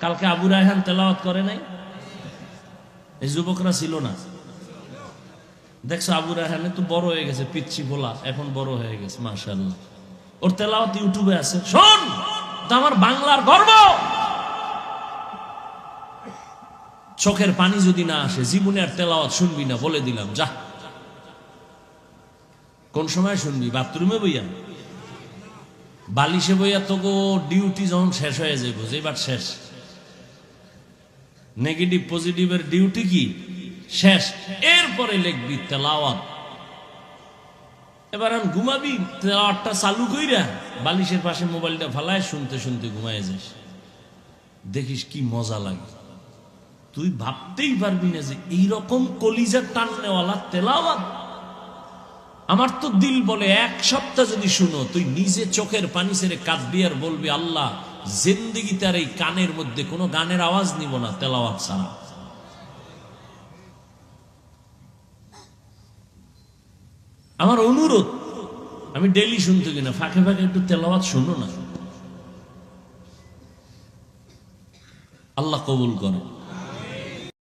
কালকে আবু রায়হান তেলাওয়াত করে নাই? এই যুবকরা ছিল না? দেখছো আবু রায়হানে তো বড় হয়ে গেছে, পিচ্ছি বলা এখন বড় হয়ে গেছে, মাশাআল্লাহ। ওর তেলাওয়াত ইউটিউবে আছে, শোন। তো আমার বাংলার গর্ব। চোখের পানি যদি না আসে জীবনে আর তেলাওয়াত শুনবি না, বলে দিলাম। যা, কোন সময় শুনবি? বাথরুমে বইয়া, বালিশে বইয়া? তোকে ডিউটি যখন শেষ হয়ে যাইব, যেবার শেষ, নেগেটিভ পজিটিভের ডিউটি কি শেষ, এরপরে লিখবি তেলাওয়াত। এবার আমি ঘুমাবি, তেলাওয়াতটা চালু কইরা বালিশের পাশে মোবাইলটা ফালায় শুনতে শুনতে ঘুমায় যাস, দেখিস কি মজা লাগে। তুই ভাবতেই পারবি না যে এইরকম কলিজার টাননেওয়ালা তেলাওয়াত। আমার তো দিল বলে এক সপ্তাহ যদি শুনো, তুই নিজে চোখের পানি ছেড়ে কাঁদবি আর বলবি, আল্লাহ জিন্দেগি তার এই কানের মধ্যে কোনো গানের আওয়াজ নিব না তেলাওয়াত ছাড়া। আমার অনুরোধ, আমি ডেইলি শুনতে কিনা, ফাঁকে ফাঁকে একটু তেলাওয়াত শুনো না, আল্লাহ কবুল করে।